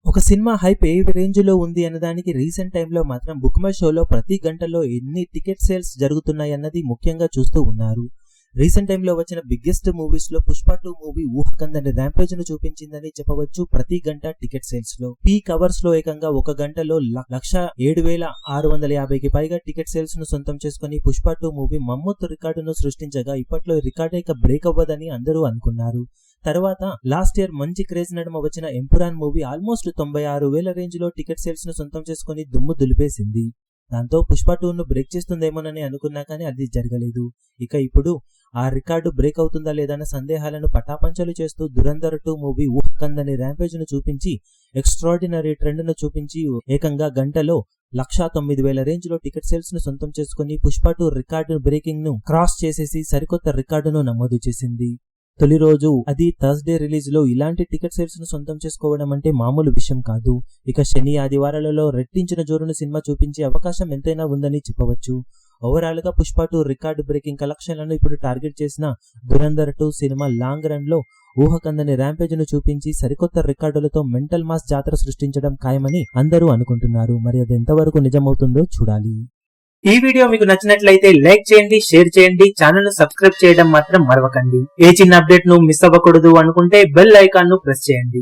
ఒక cinema hype ఏ range లో ఉంది అన్నదానికి రీసెంట్ టైంలో మాత్రం బుక్ మై షోలో ప్రతి గంటలో ఎన్ని టికెట్ సేల్స్ జరుగుతున్నాయన్నది ముఖ్యంగా చూస్తూ ఉన్నారు. రీసెంట్ టైంలో వచ్చిన బిగ్గెస్ట్ మూవీస్ లో పుష్ప 2 మూవీ ఊహకందని ర్యాంపేజ్ ను చూపించిందని చెప్పవచ్చు. ప్రతి గంట టికెట్ సేల్స్ లో పీక్ అవర్స్ లో ఏకంగా ఒక గంటలో 1,07,650కి పైగా టికెట్ సేల్స్ ను సొంతం చేసుకుని పుష్ప 2 మూవీ మమ్మొత్తు రికార్డును సృష్టించగా ఇప్పట్లో రికార్డు ఇక బ్రేక్ అవ్వదని అందరూ అనుకున్నారు. తర్వాత లాస్ట్ ఇయర్ మంచి క్రేజ్ నడుమ వచ్చిన ఎంపురాన్ మూవీ ఆల్మోస్ట్ 96,000 రేంజ్ లో టికెట్ సేల్స్ ను సొంతం చేసుకుని దుమ్ము దులిపేసింది. దాంతో పుష్ప 2 ను బ్రేక్ చేస్తుందేమోనని అనుకున్నా కానీ అది జరగలేదు. ఇక ఇప్పుడు ఆ రికార్డు బ్రేక్ అవుతుందా లేదన్న సందేహాలను పటాపంచలు చేస్తూ దురంధర్ 2 మూవీ ఊహకందని ర్యాంపేజ్ ను చూపించి ఎక్స్ట్రాడినరీ ట్రెండ్ ను చూపించి ఏకంగా గంటలో 1,09,000 రేంజ్ లో టికెట్ సేల్స్ ను సొంతం చేసుకుని పుష్ప 2 రికార్డు బ్రేకింగ్ ను క్రాస్ చేసేసి సరికొత్త రికార్డును నమోదు చేసింది. తొలి రోజు అది థర్స్డే రిలీజ్ లో ఇలాంటి టికెట్ సేల్స్ ను సొంతం చేసుకోవడం అంటే మామూలు విషయం కాదు. ఇక శని ఆదివారాలలో రెట్టించిన జోరును సినిమా చూపించే అవకాశం ఎంతైనా ఉందని చెప్పవచ్చు. ఓవరాల్ గా పుష్ప 2 రికార్డు బ్రేకింగ్ కలెక్షన్లను ఇప్పుడు టార్గెట్ చేసిన దురంధర్ 2 సినిమా లాంగ్ రన్ లో ఊహకందని ర్యాంపేజ్ ను చూపించి సరికొత్త రికార్డులతో మెంటల్ మాస్ జాతర సృష్టించడం ఖాయమని అందరూ అనుకుంటున్నారు. మరి అది ఎంతవరకు నిజమవుతుందో చూడాలి. ఈ వీడియో మీకు నచ్చినట్లయితే లైక్ చేయండి, షేర్ చేయండి, ఛానల్ ను సబ్స్క్రైబ్ చేయడం మాత్రం మరవకండి. ఏ చిన్న అప్డేట్ ను మిస్ అవ్వకూడదు అనుకుంటే బెల్ ఐకాన్ ను ప్రెస్ చేయండి.